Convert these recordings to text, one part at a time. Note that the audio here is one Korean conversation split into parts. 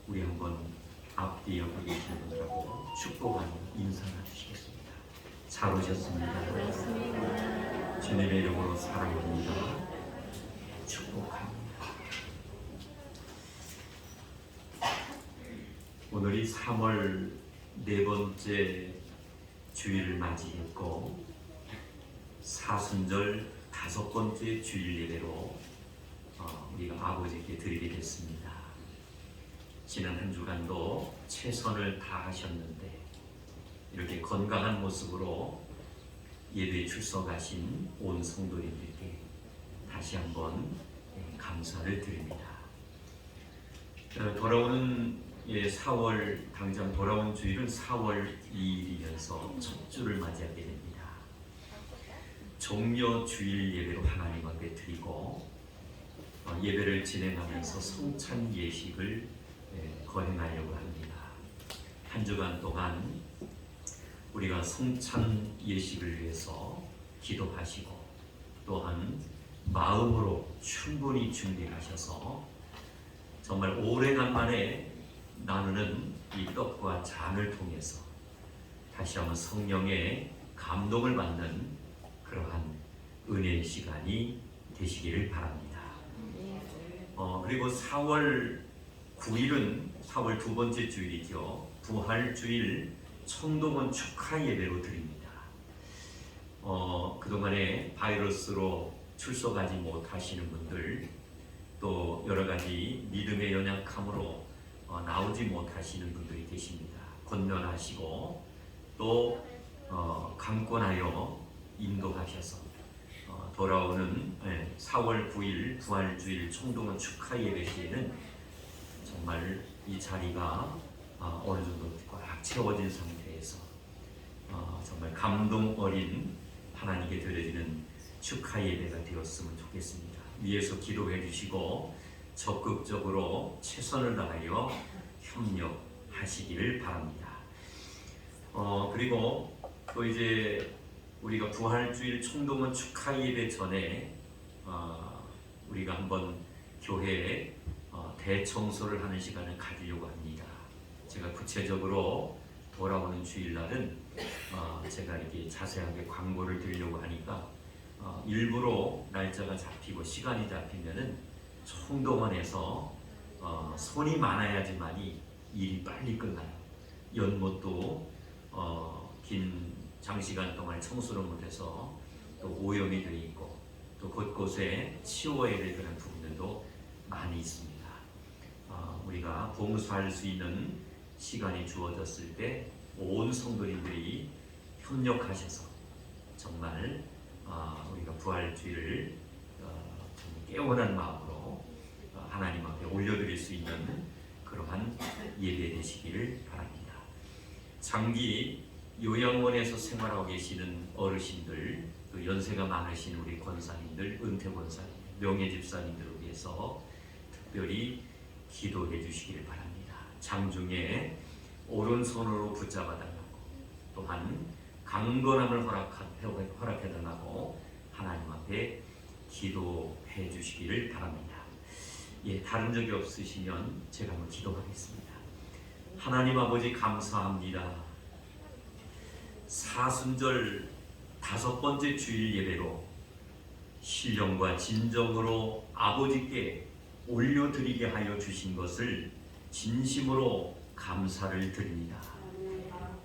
우리 한번 앞뒤에 옆에 계시는 분들하고 축복하는 인사 나누시겠습니다. 잘 오셨습니다. 주님의 이름으로 사랑합니다. 축복합니다. 오늘이 3월 네 번째 주일을 맞이했고 사순절 다섯 번째 주일 예배로 우리가 아버지께 드리게 됐습니다. 지난 한 주간도 최선을 다하셨는데 이렇게 건강한 모습으로 예배에 출석하신 온 성도님들께 다시 한번 감사를 드립니다. 돌아오는 4월 당장 돌아온 주일은 4월 2일이면서 첫 주를 맞이하게 됩니다. 종려 주일 예배로 하나님 앞에 드리고 예배를 진행하면서 성찬 예식을 거행하려고 합니다. 한 주간 동안 우리가 성찬 예식을 위해서 기도하시고 또한 마음으로 충분히 준비하셔서 정말 오래간만에 나누는 이 떡과 잔을 통해서 다시 한번 성령의 감동을 받는 그러한 은혜의 시간이 되시기를 바랍니다. 그리고 4월 9일은 4월 두 번째 주일이죠. 부활주일 청동원 축하 예배로 드립니다. 그동안에 바이러스로 출석하지 못하시는 분들 또 여러가지 믿음의 연약함으로 나오지 못하시는 분들이 계십니다. 권면하시고 또 강권하여 인도하셔서 돌아오는 4월 9일 부활주일 청동원 축하 예배 시에는 정말 이 자리가 어느 정도 꽉 채워진 상태에서 정말 감동 어린 하나님께 드려지는 축하 예배가 되었으면 좋겠습니다. 위에서 기도해 주시고 적극적으로 최선을 다하여 협력하시기를 바랍니다. 그리고 또 이제 우리가 부활주일 청동원 축하 예배 전에 우리가 한번 교회에 대청소를 하는 시간을 가지려고 합니다. 제가 구체적으로 돌아오는 주일날은 제가 이렇게 자세하게 광고를 드리려고 하니까 일부러 날짜가 잡히고 시간이 잡히면은 청동원에서 손이 많아야지만이 일이 빨리 끝나요. 연못도 긴 장시간 동안 청소를 못해서 또 오염이 되어 있고 또 곳곳에 치워야 될 그런 부분들도 많이 있습니다. 우리가 봉사할 수 있는 시간이 주어졌을 때 온 성도님들이 협력하셔서 정말 우리가 부활주일을 깨어난 마음으로 하나님 앞에 올려드릴 수 있는 그러한 예배 되시기를 바랍니다. 장기 요양원에서 생활하고 계시는 어르신들, 또 연세가 많으신 우리 권사님들, 은퇴 권사님, 명예 집사님들을 위해서 특별히 기도해 주시기를 바랍니다. 장중에 오른손으로 붙잡아 달라고 또한 강건함을 허락해 달라고 하나님 앞에 기도해 주시기를 바랍니다. 다른 적이 없으시면 제가 한번 기도하겠습니다. 하나님 아버지 감사합니다. 사순절 다섯 번째 주일 예배로 신령과 진정으로 아버지께 올려드리게 하여 주신 것을 진심으로 감사를 드립니다.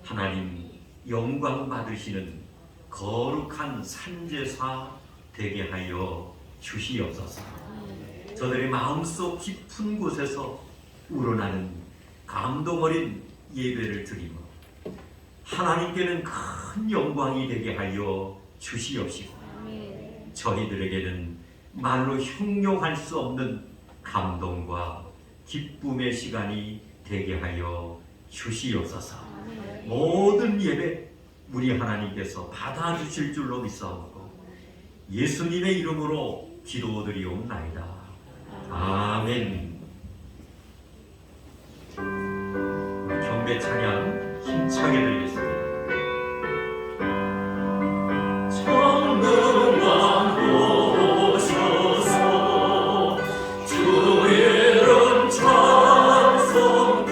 하나님 영광 받으시는 거룩한 산제사 되게 하여 주시옵소서. 저들의 마음속 깊은 곳에서 우러나는 감동 어린 예배를 드리며 하나님께는 큰 영광이 되게 하여 주시옵시고 저희들에게는 말로 형용할 수 없는 감동과 기쁨의 시간이 되게 하여 주시옵소서. 모든 예배 우리 하나님께서 받아주실 줄로 믿사옵고 예수님의 이름으로 기도드리옵나이다. 아멘. 경배 찬양 힘차게 드리겠습니다. 청동원 오셔서 주의 이름 찬송하리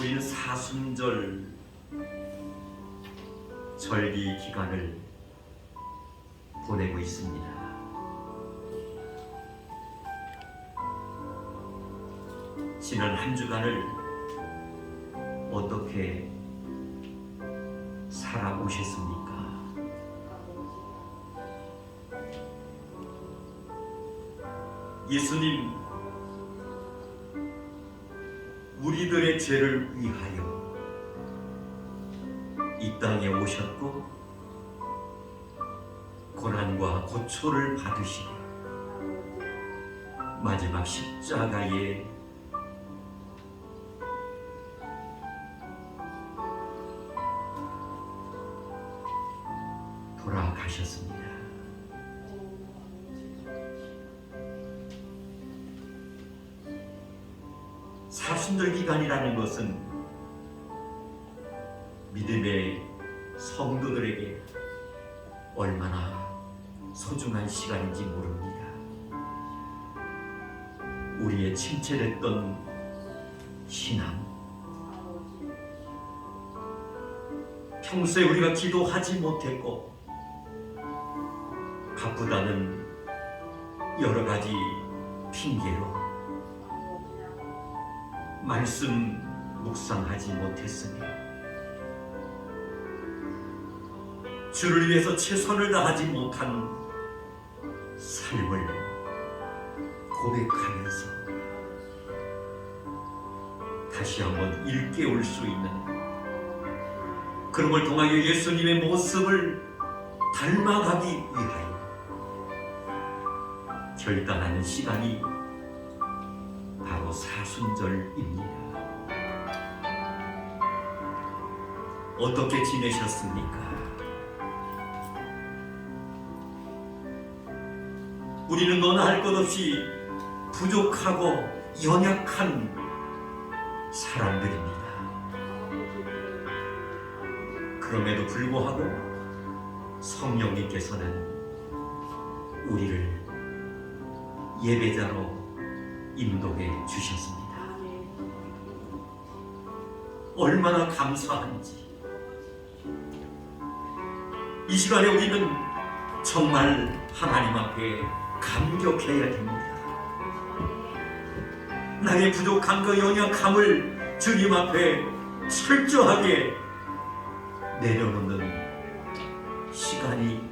우리는 사순절 절기 기간을 보내고 있습니다. 지난 한 주간을 어떻게 살아오셨습니까? 예수님, 우리들의 죄를 위하여 이 땅에 오셨고 고난과 고초를 받으시며 마지막 십자가에 돌아가셨습니다. 사순절 기간이라는 것은 믿음의 성도들에게 얼마나 소중한 시간인지 모릅니다. 우리의 침체됐던 신앙, 평소에 우리가 기도하지 못했고 바쁘다는 여러 가지 핑계로 말씀 묵상하지 못했으며 주를 위해서 최선을 다하지 못한 삶을 고백하면서 다시 한번 일깨울 수 있는, 그런 걸 통하여 예수님의 모습을 닮아가기 위하여 결단하는 시간이 바로 사순절입니다. 어떻게 지내셨습니까? 우리는 너나 할 것 없이 부족하고 연약한 사람들입니다. 그럼에도 불구하고 성령님께서는 우리를 예배자로 인도해 주셨습니다. 얼마나 감사한지. 이 시간에 우리는 정말 하나님 앞에 감격해야 됩니다. 나의 부족함과 연약함을 주님 앞에 철저하게 내려놓는 시간이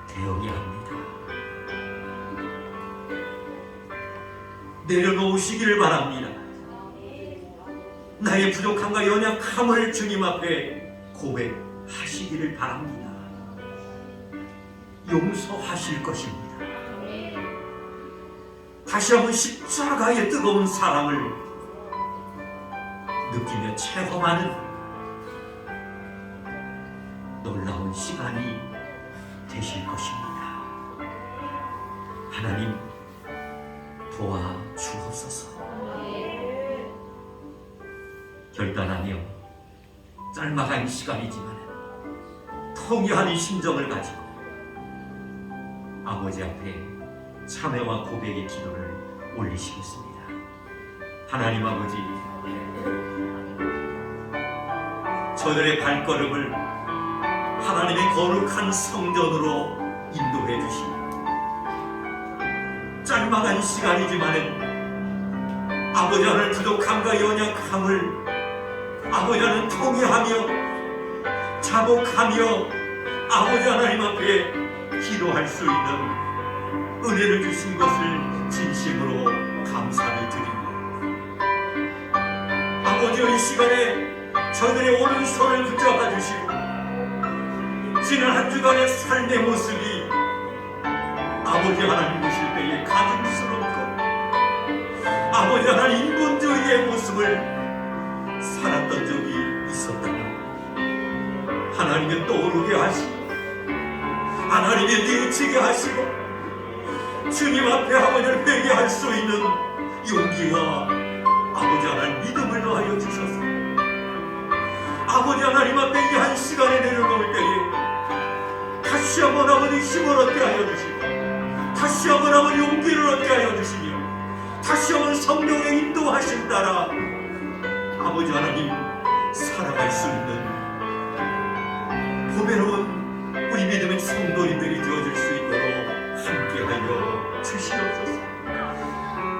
되어야 합니다. 내려놓으시기를 바랍니다. 나의 부족함과 연약함을 주님 앞에 고백하시기를 바랍니다. 용서하실 것입니다. 다시 한번 십자가의 뜨거운 사랑을 느끼며 체험하는 놀라운 시간이 되실 것입니다. 하나님 도와주옵소서. 결단하며 짤막한 시간이지만 통회하는 심정을 가지고 아버지 앞에 참회와 고백의 기도를 올리시겠습니다. 하나님 아버지, 저들의 발걸음을 하나님의 거룩한 성전으로 인도해 주시고, 짤막한 시간이지만 아버지 하나님 부족함과 연약함을 아버지 하나님 통회하며 자복하며 아버지 하나님 앞에 기도할 수 있는 은혜를 주신 것을 진심으로 감사를 드립니다. 아버지의 이 시간에 저들의 오른손을 붙잡아 주시고 지난 한 주간의 삶의 모습이 아버지 하나님 보실 때에 가증스럽고 아버지 하나님 인본주의의 모습을 살았던 적이 있었다면 하나님의 떠오르게 하시고 하나님의 뉘우치게 하시고 주님 앞에 아버지를 회개할 수 있는 용기와 아버지 하나님 믿음을 더하여 주셔서 아버지 하나님 앞에 이 한 시간에 내려놓을 때에 다시 한번 아버지 힘을 얻게 하여 주시고 다시 한번 아버지 용기를 얻게 하여 주시며 다시 한번 성령의 인도하심 따라 아버지 하나님 살아갈 수 있는 보배로운 우리 믿음의 성도님들이 되어줄 수 있도록 함께하여 주시옵소서.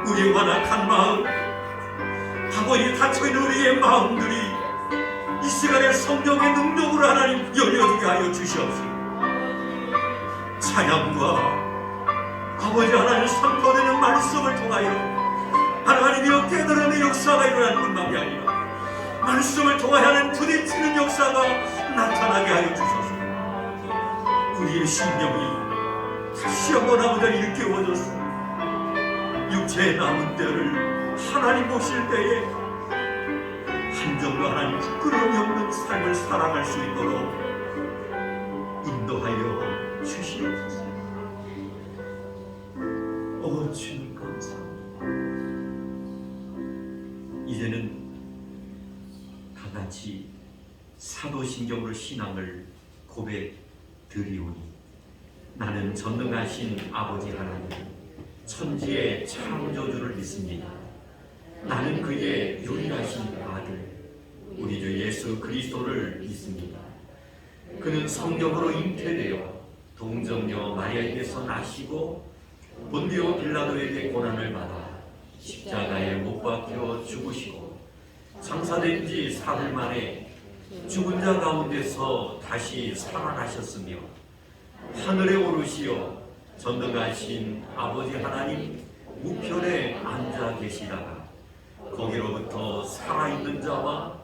우리의 완악한 마음, 아버지 닫혀있는 우리의 마음들이 이 시간에 성령의 능력으로 하나님 열려지게 하여 주시옵소서. 찬양과 아버지 하나님 선포되는 말씀을 통하여 하나님이여 깨달음의 역사가 일어날 뿐만이 아니라 말씀을 통하여는 부딪히는 역사가 나타나게 하여 주소서. 우리의 심령이 다시 한번 아버지를 일깨워줬소. 육체의 남은 때를 하나님 보실 때에 한정도 하나님 부끄러움이 없는 삶을 살아갈 수 있도록 인도하여 주시옵소서. 주님 감사합니다. 이제는 다같이 사도신경으로 신앙을 고백드리오니 나는 전능하신 아버지 하나님 천지의 창조주를 믿습니다. 나는 그의 유일하신 아들 우리 주 예수 그리스도를 믿습니다. 그는 성령으로 잉태되어 동정녀 마리아에게서 나시고 본디오 빌라도에게 고난을 받아 십자가에 못 박혀 죽으시고 장사된 지 사흘 만에 죽은 자 가운데서 다시 살아나셨으며 하늘에 오르시어 전능하신 아버지 하나님 우편에 앉아 계시다가 거기로부터 살아있는 자와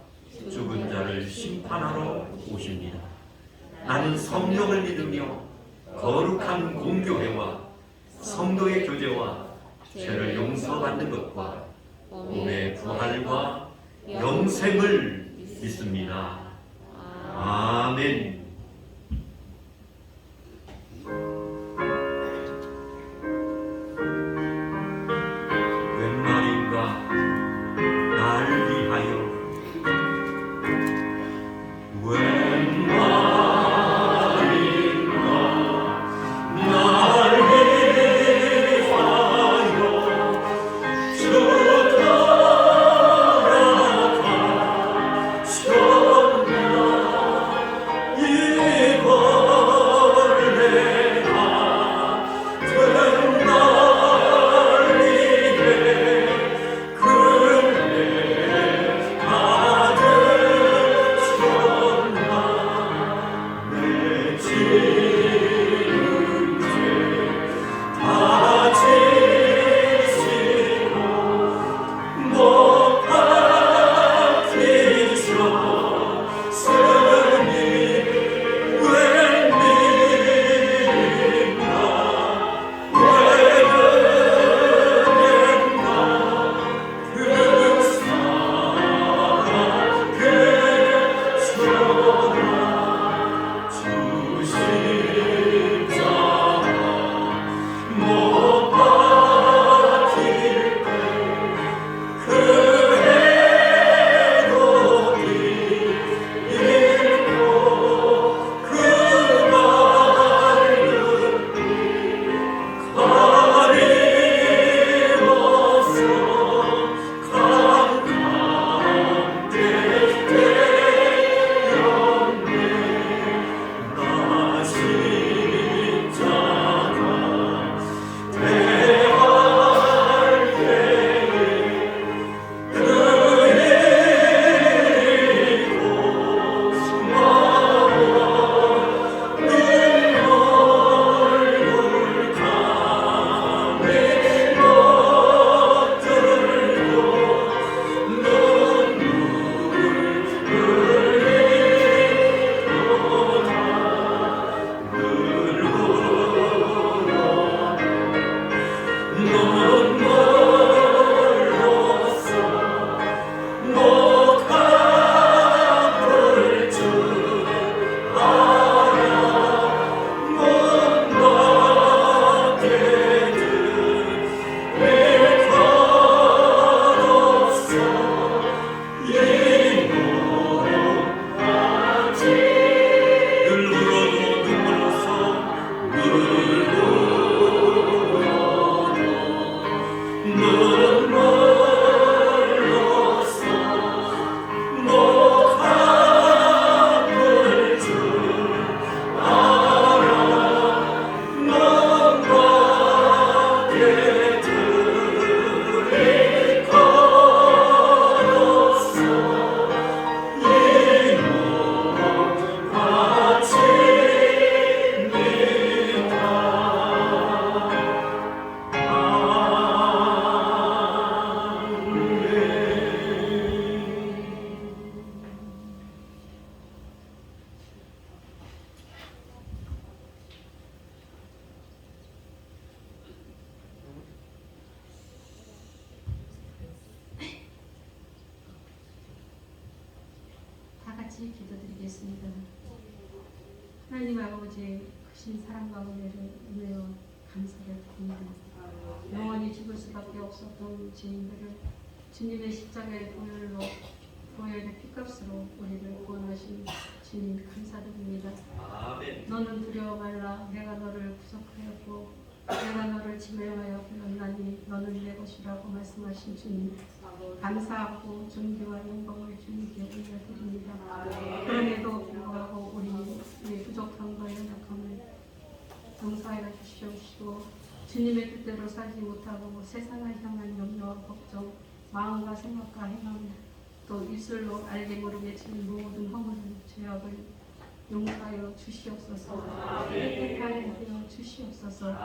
죽은 자를 심판하러 오십니다. 나는 성령을 믿으며 거룩한 공교회와 성도의 교제와 죄를 용서받는 것과 몸의 부활과 영생을 믿습니다. 아멘. 웬 말인가 날 위하여 웬 말인가 날 위하여 같이 기도드리겠습니다. 하나님 아버지 크신 사랑과 은혜를 은혜와 감사를 드립니다. 영원히 죽을 수밖에 없었던 죄인들을 주님의 십자가의 보혈의 피값으로 우리를 구원하신 주님 감사드립니다. 아멘. 너는 두려워 말라. 내가 너를 구속하였고 내가 너를 지명하여 불렀나니 너는 내 것이라고 말씀하신 주님 감사하고 존귀와 영광을 주님께 올려드립니다. 그럼에도 불구하고 우리의 부족함과 연약함을 용서하여 주시옵시고 주님의 뜻대로 살지 못하고 세상을 향한 염려와 걱정 마음과 생각과 행함 또 입술로 알게 모르게 지은 모든 허물은 죄악을 용서하여 주시옵소서. 깨끗하게 하여 주시옵소서.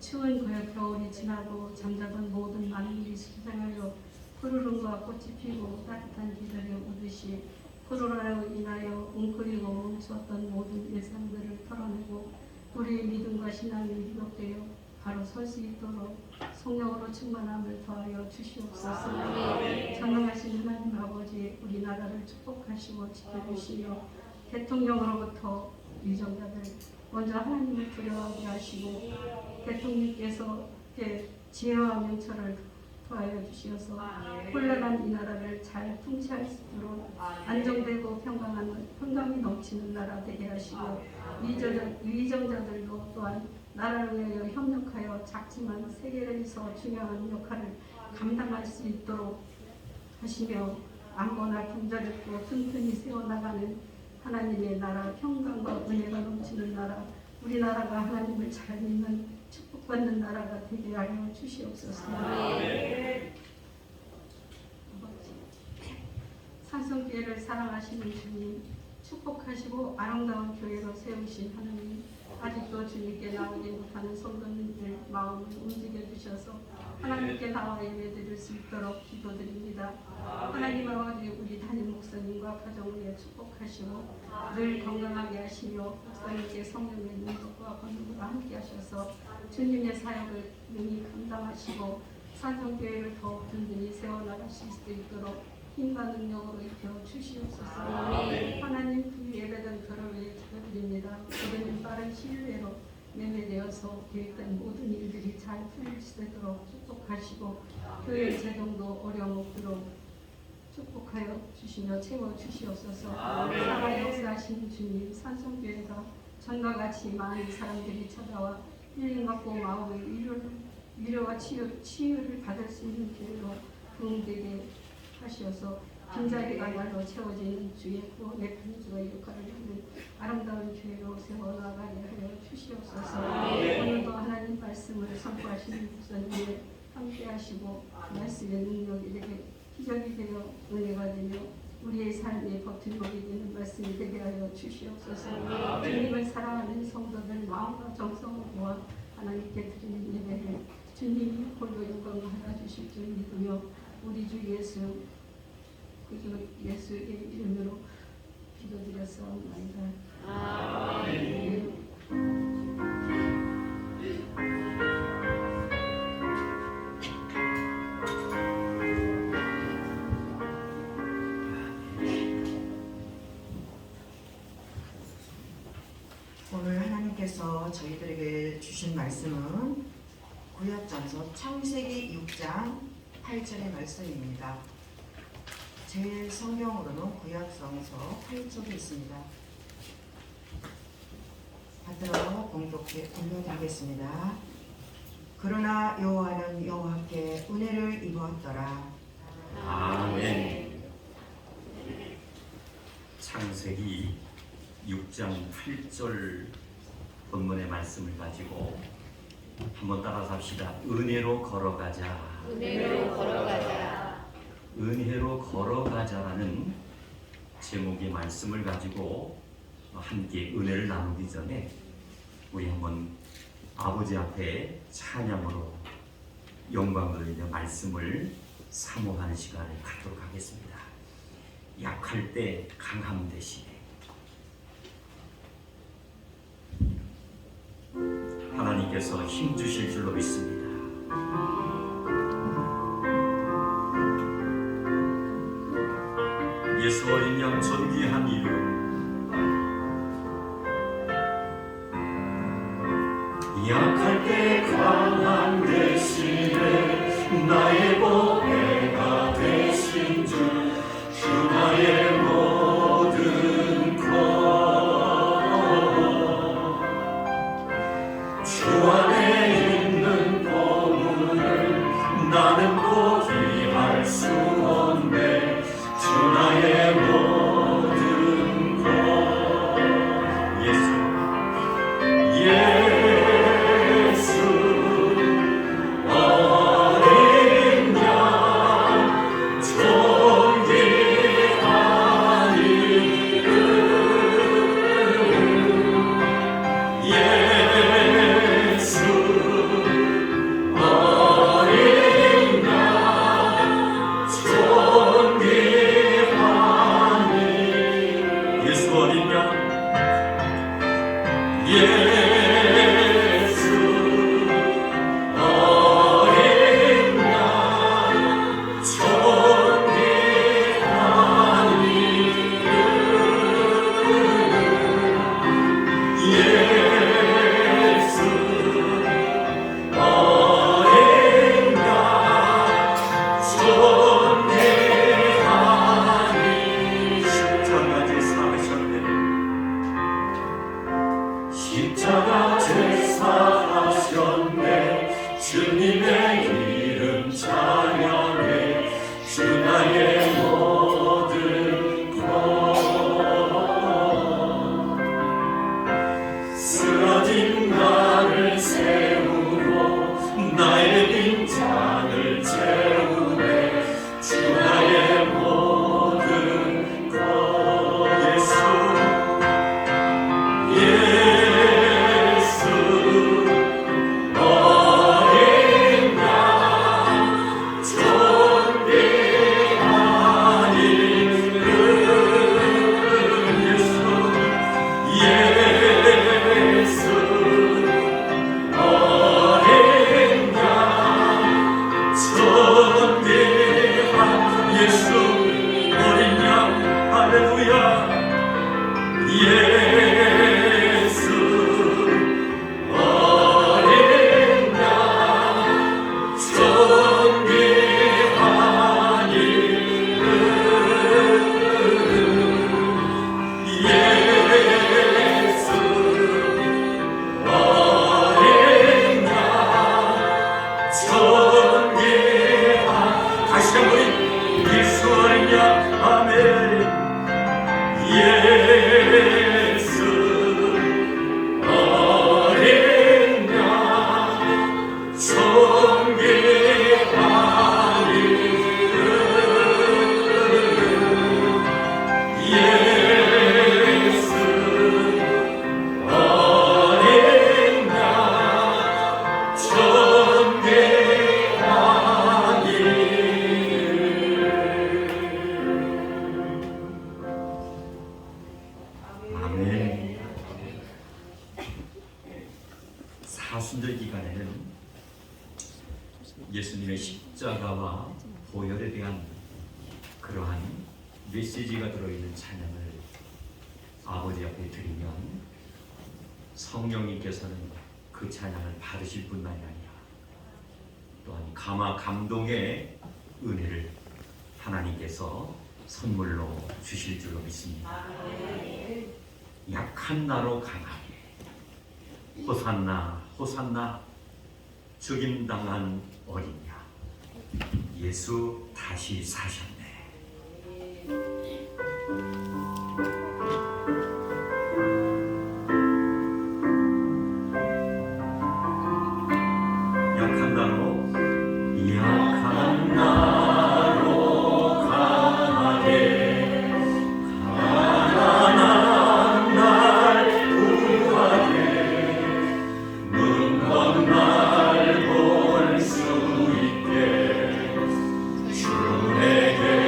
추운 겨울이 지나고 잠자던 모든 만물이 신생하여 푸르름과 꽃이 피고 따뜻한 기절이 오듯이 코로나로 인하여 웅크리고 멈추었던 모든 일상들을 털어내고 우리의 믿음과 신앙이 회복되어 바로 설 수 있도록 성령으로 충만함을 더하여 주시옵소서. 전능하신 하나님 아버지 우리나라를 축복하시고 지켜주시며 대통령으로부터 위정자들 먼저 하나님을 두려워하게 하시고 대통령께서 지혜와 명철을 더하여 주시어서 혼란한 이 나라를 잘 통치할 수 있도록 안정되고 평강이 넘치는 나라 되게 하시고 위정자들도 또한 나라를 위하여 협력하여 작지만 세계에서 중요한 역할을 감당할 수 있도록 하시며 안보나 경제력도 튼튼히 세워나가는 하나님의 나라, 평강과 은혜가 넘치는 나라, 우리나라가 하나님을 잘 믿는 축복받는 나라가 되게 하여 주시옵소서. 산성교회를 사랑하시는 주님, 축복하시고 아름다운 교회로 세우신 하나님, 아직도 주님께 나오지 못하는 성도님들 마음을 움직여 주셔서 하나님께 나와 예배드릴 수 있도록 기도드립니다. 하나님 아버지 우리 담임 목사님과 가정을 위해 축복하시고 늘 건강하게 하시며 목사님께 성령의 능력과 권능으로 함께 하셔서 주님의 사역을 능히 감당하시고 산성교회를 더욱 든든히 세워나가실 수 있도록 힘과 능력으로 입혀 주시옵소서. 하나님 그 예배된 들을 위해 기도드립니다. 이제는 빠른 시일 내로 매매되어서 계획된 모든 일들이 잘 풀릴 수 있도록 축복하시고 교회 재정도 어려움 없도록 축복하여 주시며 채워 주시옵소서. 살아 역사하신 주님, 산성교회가 전과 같이 많은 사람들이 찾아와 힐링받고 마음의 위로와 치유를 받을 수 있는 교회로 부흥되게 하시어서 빈자리가 날로 채워지는 주의 구원의 편주의 역할을 하는 아름다운 교회로 세워나가게 하여 주시옵소서. 오늘도 하나님 말씀을 선포하시는 목사님을 함께 하시고 말씀의 능력이 되게 기적이 되어 은혜가 되며 우리의 삶의 버팀목이 되는 말씀이 되게 하여 주시옵소서. 주님을 사랑하는 성도들 마음과 정성을 모아 하나님께 드리는 예배를 주님이 홀로 영광을 하여 주실 줄 믿으며 우리 주 예수의 이름으로 기도드렸사옵나이다. 아멘. 오늘 하나님께서 저희들에게 주신 말씀은 구약전서 창세기 6장 8절의 말씀입니다. 제 성경으로는 구약성서 8절이 있습니다. 받들어 공독해 올려드리겠습니다. 그러나 여호와는 여호와께 은혜를 입었더라. 아멘. 창세기 6장 8절 본문의 말씀을 가지고 한번 따라서 합시다. 은혜로 걸어가자. 은혜로 걸어가자. 은혜로 걸어가자라는 제목의 말씀을 가지고 함께 은혜를 나누기 전에 우리 한번 아버지 앞에 찬양으로 영광 돌리며 말씀을 사모하는 시간을 갖도록 하겠습니다. 약할 때 강함 대신에 하나님께서 힘 주실 줄로 믿습니다. 예수 어린 양 존귀한 이름 약할 때 강한 대신에 나의 보배가 되신 주 나의 모든 것 주 안에 있는 보물을 나는 포기할 수 없네 주 나의 모든 것 예수 어린 양 존귀한 이름 예수 어린 양 존귀한 이름 예수 어린 양 예수 어린 양 존귀한 이름 예수 어린 양 존귀한 이름 십자가에 사셨네 십자가 제사하셨네 주님의 이름 찬양해 주 나의 모든 것 쓰러진 나를 세우고 나의 빈잔을 채우네 주 나의 모든 것 예수 예수 어린 양 존귀한 이름 예수 예수 어린 양 존귀한 예수 어린 양 할렐루야 예수 어린 양 존귀한 이름 예수 어린 양 존귀한 다시 한번 예수 어린 양 아멘 예수 어린 양 존귀한 이름 예수 어린 양 존귀한 이름 아멘. 사순절 기간에는 예수님의 십자가와 보혈에 대한 그러한 메시지가 들어있는 찬양을 아버지 앞에 드리면 성령님께서는 그 찬양을 받으실 뿐만이 아니라 또한 감동의 은혜를 하나님께서 선물로 주실 줄로 믿습니다. 약한 나로 강하게 호산나 호산나 죽임당한 어린 양 예수 다시 사셨네. 약한 나로 강하게 가난한 날 구하게 눈먼 날 볼 수 있게 주 내게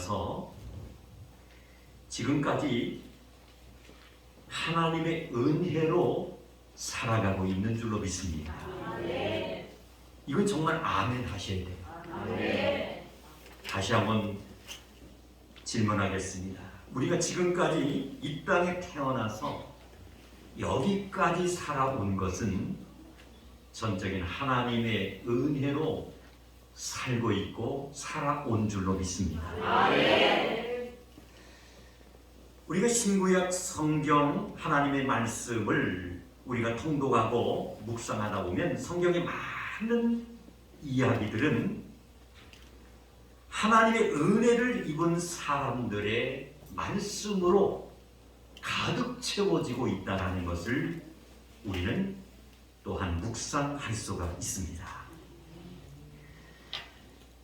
태어나서 지금까지 하나님의 은혜로 살아가고 있는 줄로 믿습니다. 이건 정말 아멘 하셔야 돼요. 다시 한번 질문하겠습니다. 우리가 지금까지 이 땅에 태어나서 여기까지 살아온 것은 전적인 하나님의 은혜로 살고 있고 살아온 줄로 믿습니다. 우리가 신구약 성경 하나님의 말씀을 우리가 통독하고 묵상하다 보면 성경의 많은 이야기들은 하나님의 은혜를 입은 사람들의 말씀으로 가득 채워지고 있다는 것을 우리는 또한 묵상할 수가 있습니다.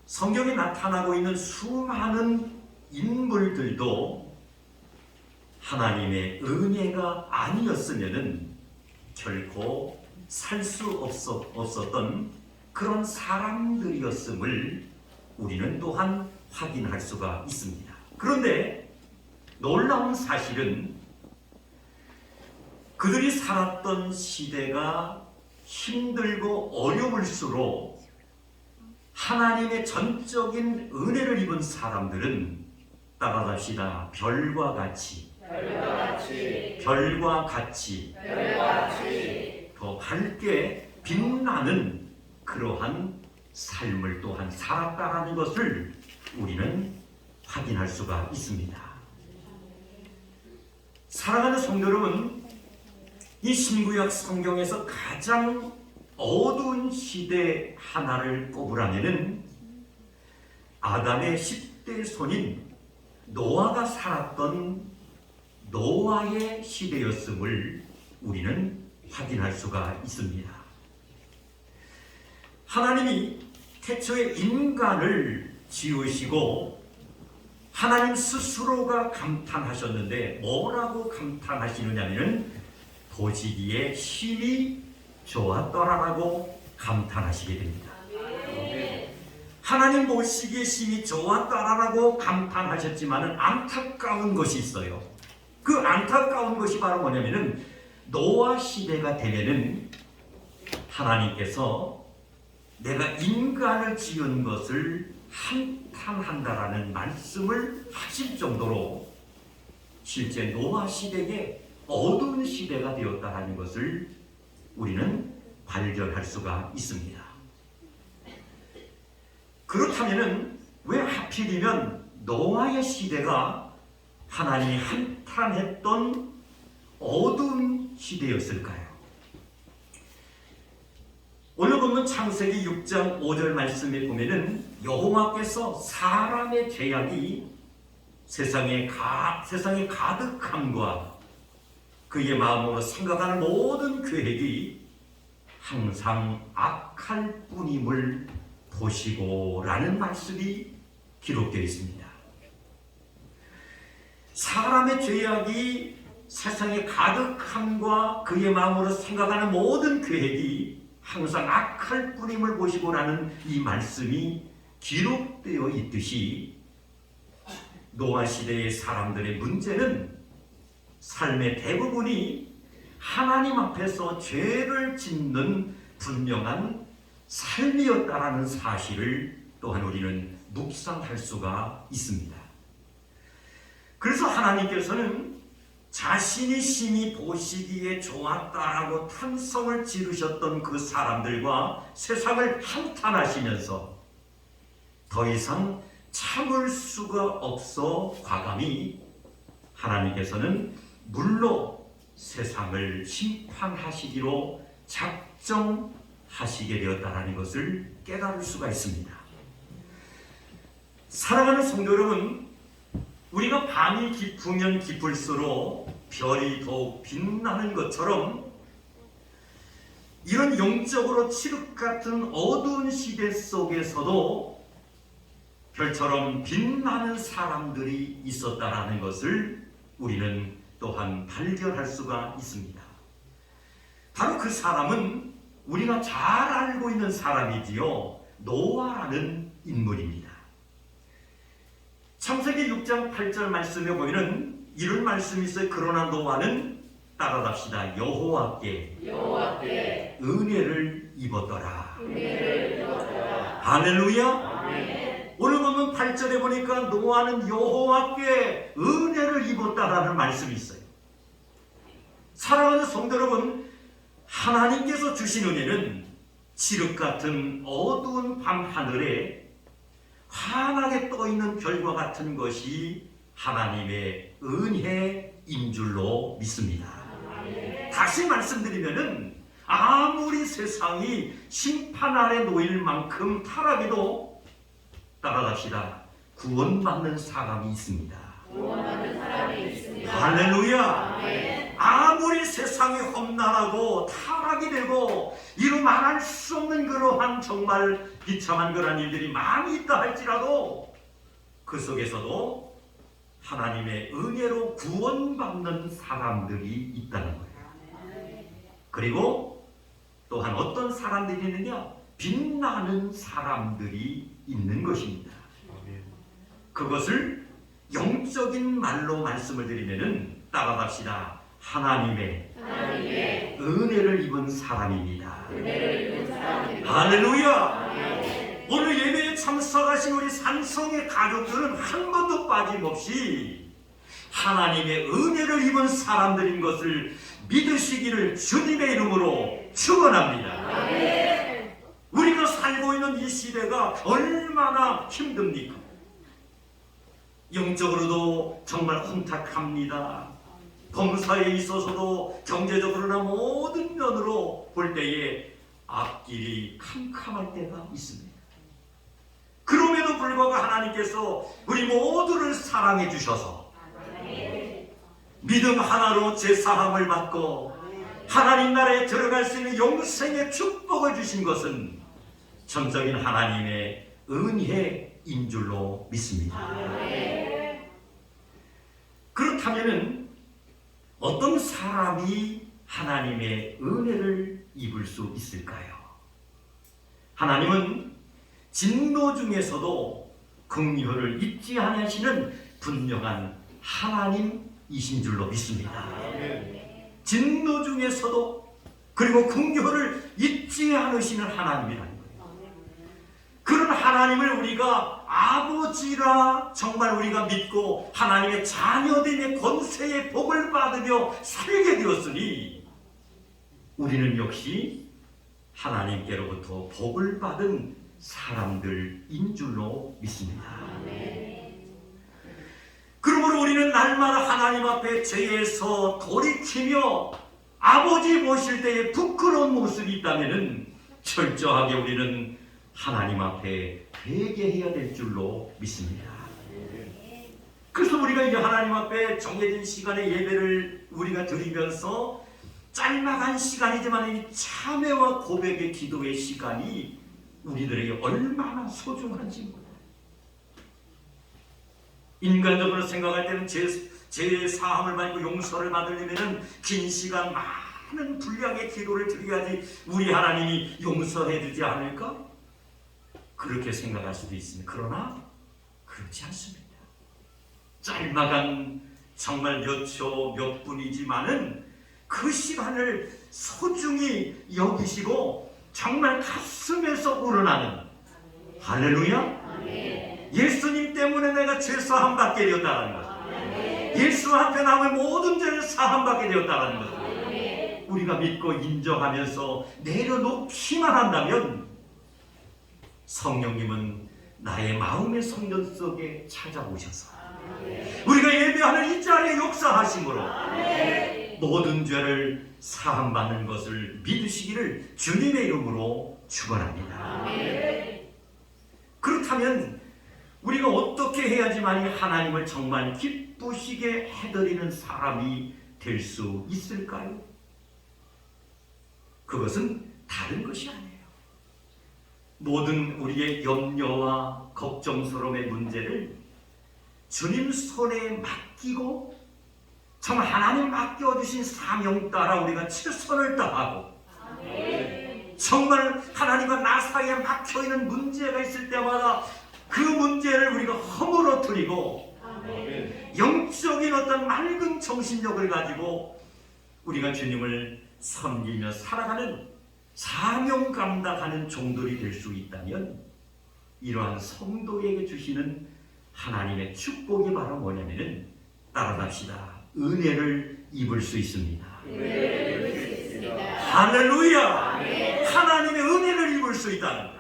성경에 나타나고 있는 수많은 인물들도 하나님의 은혜가 아니었으면 결코 살 수 없었던 그런 사람들이었음을 우리는 또한 확인할 수가 있습니다. 그런데 놀라운 사실은 그들이 살았던 시대가 힘들고 어려울수록 하나님의 전적인 은혜를 입은 사람들은 따라갑시다. 별과 같이 더 밝게 빛나는 그러한 삶을 또한 살았다라는 것을 우리는 확인할 수가 있습니다. 사랑하는 성도 여러분, 이 신구약 성경에서 가장 어두운 시대 하나를 꼽으라면은 아담의 10대 손인 노아가 살았던 노아의 시대였음을 우리는 확인할 수가 있습니다. 하나님이 태초에 인간을 지으시고 하나님 스스로가 감탄하셨는데 뭐라고 감탄하시느냐면 보시기에 심히 좋았더라라고 감탄하시게 됩니다. 하나님 보시기에 심히 좋았더라라고 감탄하셨지만 안타까운 것이 있어요. 그 안타까운 것이 바로 뭐냐면은 노아 시대가 되면은 하나님께서 내가 인간을 지은 것을 한탄한다라는 말씀을 하실 정도로 실제 노아 시대에 어두운 시대가 되었다라는 것을 우리는 발견할 수가 있습니다. 그렇다면은 왜 하필이면 노아의 시대가 하나님이 한탄했던 어두운 시대였을까요? 오늘 본문 창세기 6장 5절 말씀에 보면은 여호와께서 사람의 죄악이 세상에 가득함과 그의 마음으로 생각하는 모든 계획이 항상 악할 뿐임을 보시고 라는 말씀이 기록되어 있습니다. 사람의 죄악이 세상에 가득함과 그의 마음으로 생각하는 모든 계획이 항상 악할 뿐임을 보시고라는 이 말씀이 기록되어 있듯이 노아 시대의 사람들의 문제는 삶의 대부분이 하나님 앞에서 죄를 짓는 분명한 삶이었다라는 사실을 또한 우리는 묵상할 수가 있습니다. 그래서 하나님께서는 자신이 심히 보시기에 좋았다라고 탄성을 지르셨던 그 사람들과 세상을 한탄하시면서 더 이상 참을 수가 없어 과감히 하나님께서는 물로 세상을 심판하시기로 작정하시게 되었다라는 것을 깨달을 수가 있습니다. 사랑하는 성도 여러분, 우리가 밤이 깊으면 깊을수록 별이 더욱 빛나는 것처럼 이런 영적으로 칠흑 같은 어두운 시대 속에서도 별처럼 빛나는 사람들이 있었다라는 것을 우리는 또한 발견할 수가 있습니다. 바로 그 사람은 우리가 잘 알고 있는 사람이지요. 노아라는 인물입니다. 창세기 6장 8절 말씀에 보이는 이런 말씀이 있어요. 그러나 노아는 따라갑시다. 여호와께 은혜를 입었더라. 할렐루야. 오늘 보면 8절에 보니까 노아는 여호와께 은혜를 입었다라는 말씀이 있어요. 사랑하는 성도 여러분, 하나님께서 주신 은혜는 칠흑 같은 어두운 밤 하늘에 환하게 떠있는 별과 같은 것이 하나님의 은혜인 줄로 믿습니다. 다시 말씀드리면은 아무리 세상이 심판 아래 놓일 만큼 타락해도 따라갑시다. 구원받는 사람이 있습니다. 할렐루야. 아무리 세상이 험난하고 타락이 되고 이루 말할 수 없는 그러한 정말 비참한 그러한 일들이 많이 있다 할지라도 그 속에서도 하나님의 은혜로 구원받는 사람들이 있다는 거예요. 그리고 또한 어떤 사람들이 있느냐? 빛나는 사람들이 있는 것입니다. 그것을 영적인 말로 말씀을 드리면은 따라갑시다. 하나님의 은혜를 입은 사람입니다. 할렐루야. 오늘 예배에 참석하신 우리 산성의 가족들은 한 번도 빠짐없이 하나님의 은혜를 입은 사람들인 것을 믿으시기를 주님의 이름으로 축원합니다. 우리가 살고 있는 이 시대가 얼마나 힘듭니까? 영적으로도 정말 혼탁합니다. 범사에 있어서도 경제적으로나 모든 면으로 볼 때에 앞길이 캄캄할 때가 있습니다. 그럼에도 불구하고 하나님께서 우리 모두를 사랑해 주셔서 믿음 하나로 제사함을 받고 하나님 나라에 들어갈 수 있는 영생의 축복을 주신 것은 전적인 하나님의 은혜인 줄로 믿습니다. 그렇다면은 어떤 사람이 하나님의 은혜를 입을 수 있을까요? 하나님은 진노 중에서도 긍휼을 잊지 않으시는 분명한 하나님이신 줄로 믿습니다. 진노 중에서도 그리고 긍휼을 잊지 않으시는 하나님이라는 거예요. 그런 하나님을 우리가 아버지라 정말 우리가 믿고 하나님의 자녀됨의 권세의 복을 받으며 살게 되었으니 우리는 역시 하나님께로부터 복을 받은 사람들인 줄로 믿습니다. 그러므로 우리는 날마다 하나님 앞에 죄에서 돌이키며 아버지 모실 때에 부끄러운 모습이 있다면 철저하게 우리는 하나님 앞에 회개해야 될 줄로 믿습니다. 그래서 우리가 이제 하나님 앞에 정해진 시간에 예배를 우리가 드리면서 짤막한 시간이지만 이 참회와 고백의 기도의 시간이 우리들에게 얼마나 소중한지 몰라요. 인간적으로 생각할 때는 제 사함을 받고 용서를 받으려면 긴 시간 많은 분량의 기도를 드려야지 우리 하나님이 용서해 주지 않을까? 그렇게 생각할 수도 있습니다. 그러나 그렇지 않습니다. 짤막한 정말 몇 초, 몇 분이지만은 그 시간을 소중히 여기시고 정말 가슴에서 우러나는 할렐루야. 예수님 때문에 내가 죄 사함 받게 되었다는 것, 예수 앞에 나의 모든 죄를 사함 받게 되었다는 것, 우리가 믿고 인정하면서 내려놓기만 한다면 성령님은 나의 마음의 성전 속에 찾아오셔서 우리가 예배하는 이 자리에 역사하심으로 모든 죄를 사함받는 것을 믿으시기를 주님의 이름으로 축원합니다. 그렇다면 우리가 어떻게 해야지만 하나님을 정말 기쁘시게 해드리는 사람이 될 수 있을까요? 그것은 다른 것이 아니에요. 모든 우리의 염려와 걱정스러움의 문제를 주님 손에 맡기고 정말 하나님 맡겨주신 사명 따라 우리가 최선을 다하고 정말 하나님과 나 사이에 막혀있는 문제가 있을 때마다 그 문제를 우리가 허물어뜨리고 영적인 어떤 맑은 정신력을 가지고 우리가 주님을 섬기며 살아가는 사명 감당하는 종들이 될 수 있다면 이러한 성도에게 주시는 하나님의 축복이 바로 뭐냐면은 따라갑시다. 은혜를 입을 수 있습니다. 은혜를 입을 수 있습니다. 할렐루야! 아멘. 하나님의 은혜를 입을 수 있다는 거예요.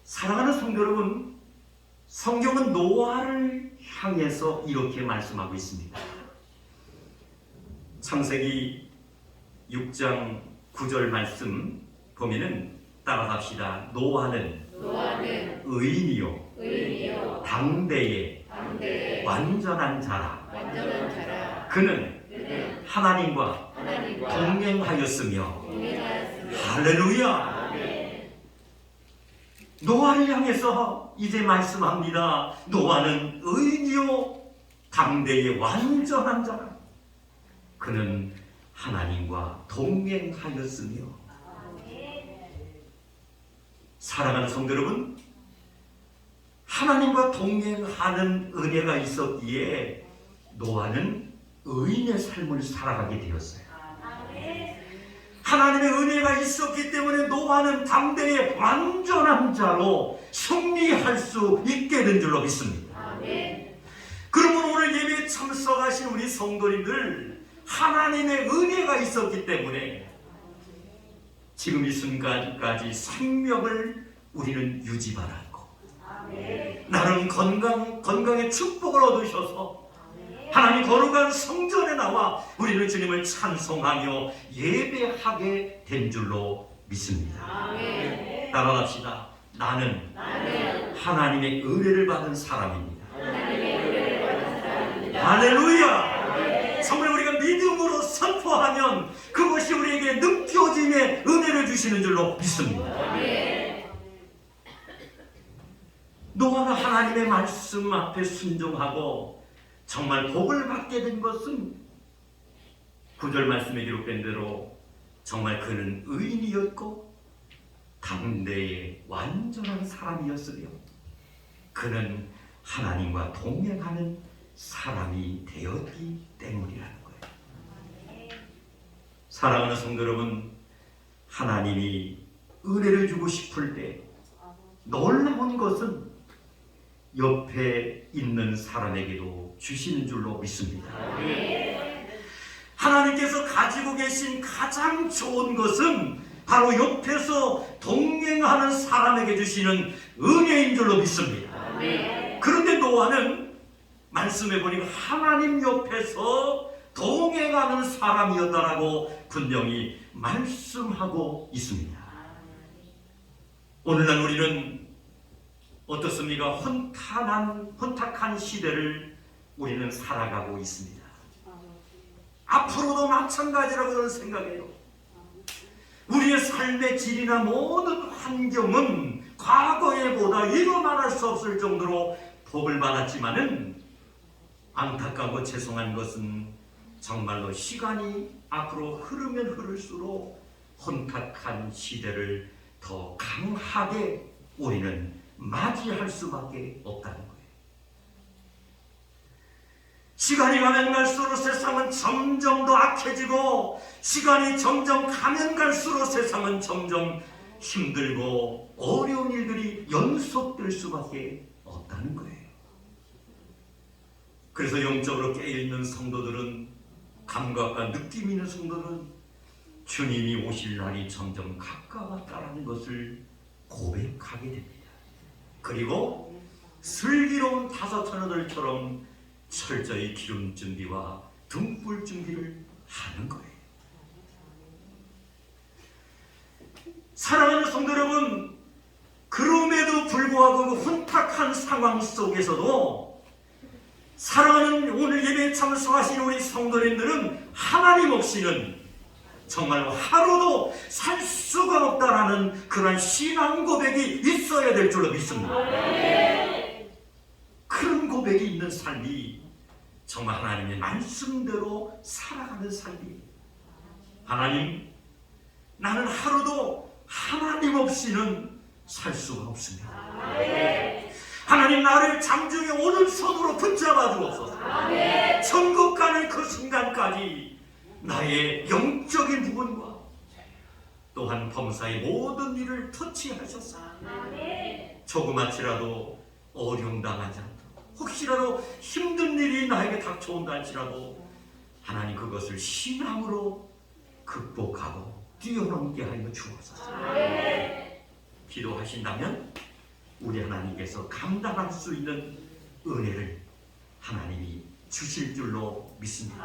사랑하는 성도 여러분, 성경은 노아를 향해서 이렇게 말씀하고 있습니다. 창세기 6장 9절 말씀 보면은 따라갑시다. 노아는 의인이요 당대의 완전한 자라. 그는 하나님과 동행하였으며. 할렐루야. 노아를 향해서 이제 말씀합니다. 노아는 의인이요 당대의 완전한 자라. 그는 하나님과 동행하였으며. 사랑하는 성도 여러분, 하나님과 동행하는 은혜가 있었기에 노아는 의인의 삶을 살아가게 되었어요. 하나님의 은혜가 있었기 때문에 노아는 당대의 완전한 자로 승리할 수 있게 된 줄로 믿습니다. 그러므로 오늘 예배에 참석하신 우리 성도님들, 하나님의 은혜가 있었기 때문에 지금 이 순간까지 생명을 우리는 유지받았고 나름 건강의 축복을 얻으셔서 하나님 거룩한 성전에 나와 우리는 주님을 찬송하며 예배하게 된 줄로 믿습니다. 따라갑시다. 나는 하나님의 은혜를 받은 사람입니다. 할렐루야! 정말 우리가 믿음으로 선포하면 그것이 우리에게 느껴짐의 은혜를 주시는 줄로 믿습니다. 노아가 하나님의 말씀 앞에 순종하고 정말 복을 받게 된 것은 9절 말씀에 기록된 대로 정말 그는 의인이었고 당대의 완전한 사람이었으며 그는 하나님과 동행하는 사람이 되었기 때문이라는 거예요. 사랑하는 성도 여러분, 하나님이 은혜를 주고 싶을 때 놀라운 것은 옆에 있는 사람에게도 주시는 줄로 믿습니다. 하나님께서 가지고 계신 가장 좋은 것은 바로 옆에서 동행하는 사람에게 주시는 은혜인 줄로 믿습니다. 그런데 노아는 말씀해 보니까 하나님 옆에서 동행하는 사람이었다라고 분명히 말씀하고 있습니다. 오늘날 우리는 어떻습니까? 혼탁한 시대를 우리는 살아가고 있습니다. 앞으로도 마찬가지라고 저는 생각해요. 우리의 삶의 질이나 모든 환경은 과거에보다 이루 말할 수 없을 정도로 복을 받았지만은 안타깝고 죄송한 것은 정말로 시간이 앞으로 흐르면 흐를수록 혼탁한 시대를 더 강하게 우리는 맞이할 수밖에 없다는 거예요. 시간이 가면 갈수록 세상은 점점 더 악해지고 시간이 점점 가면 갈수록 세상은 점점 힘들고 어려운 일들이 연속될 수밖에 없다는 거예요. 그래서 영적으로 깨어있는 성도들은, 감각과 느낌 있는 성도들은 주님이 오실 날이 점점 가까웠다는 것을 고백하게 됩니다. 그리고 슬기로운 다섯 처녀들처럼 철저히 기름 준비와 등불 준비를 하는 거예요. 사랑하는 성도 여러분, 그럼에도 불구하고 그 혼탁한 상황 속에서도 사랑하는 오늘 예배에 참석하신 우리 성도님들은 하나님 없이는 정말로 하루도 살 수가 없다라는 그런 신앙 고백이 있어야 될 줄로 믿습니다. 그런 고백이 있는 삶이 정말 하나님의 말씀대로 살아가는 삶이에요. 하나님, 나는 하루도 하나님 없이는 살 수가 없습니다. 하나님 나를 장중에 오른손으로 붙잡아 주옵소서. 천국 가는 그 순간까지 나의 영적인 부분과 또한 범사의 모든 일을 터치하셔서 조그맣지라도 어려움당하지 않도록, 혹시라도 힘든 일이 나에게 닥쳐온다 할지라도 하나님 그것을 신앙으로 극복하고 뛰어넘게 하여 주옵소서. 기도하신다면 우리 하나님께서 감당할 수 있는 은혜를 하나님이 주실 줄로 믿습니다.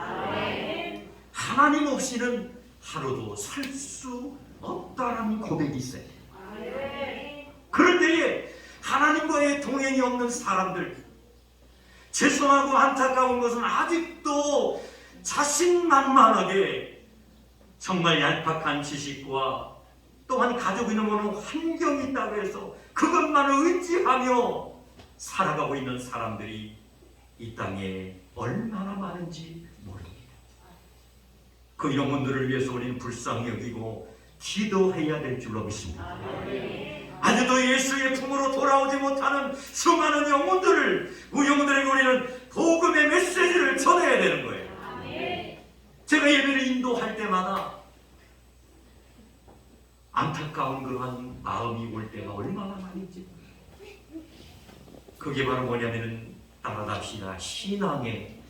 하나님 없이는 하루도 살 수 없다라는 고백이 있어요. 그럴 때에 하나님과의 동행이 없는 사람들, 죄송하고 안타까운 것은 아직도 자신만만하게 정말 얄팍한 지식과 또한 가지고 있는 것은 환경이 있다고 해서 그것만을 의지하며 살아가고 있는 사람들이 이 땅에 얼마나 많은지 모릅니다. 그 영혼들을 위해서 우리는 불쌍히 여기고 기도해야 될 줄로 믿습니다. 아직도 예수의 품으로 돌아오지 못하는 수많은 영혼들을, 그 영혼들에게 우리는 복음의 메시지를 전해야 되는 거예요. 제가 예배를 인도할 때마다 안타까운 그러한 마음이 올 때가 얼마나 많은지. 그게 바로 뭐냐면은 따라답시다. 신앙의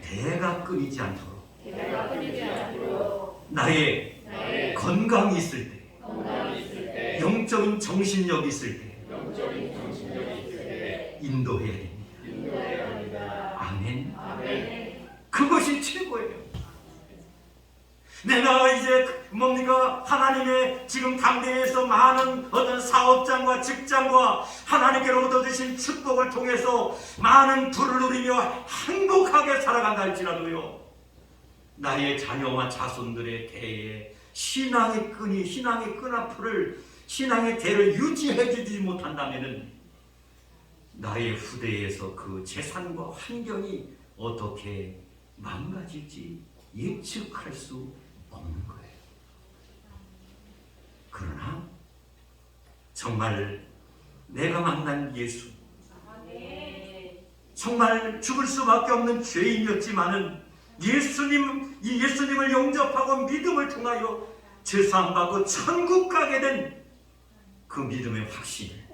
대가 끊이지 않도록 나의 건강이 있을 때, 영적인 정신력이 있을 때 인도해야 됩니다. 아멘. 그것이 최고예요. 내가 이제 뭡니까? 하나님의 지금 당대에서 많은 어떤 사업장과 직장과 하나님께로부터 주신 축복을 통해서 많은 부를 누리며 행복하게 살아간다 할지라도요, 나의 자녀와 자손들의 대에 신앙의 끈이, 신앙의 끈앞을, 신앙의 대를 유지해 주지 못한다면은 나의 후대에서 그 재산과 환경이 어떻게 망가질지 예측할 수 없는 거예요. 그러나 정말 내가 만난 예수, 정말 죽을 수밖에 없는 죄인이었지만은 이 예수님을 영접하고 믿음을 통하여 죄사함받고 천국 가게 된 그 믿음의 확신을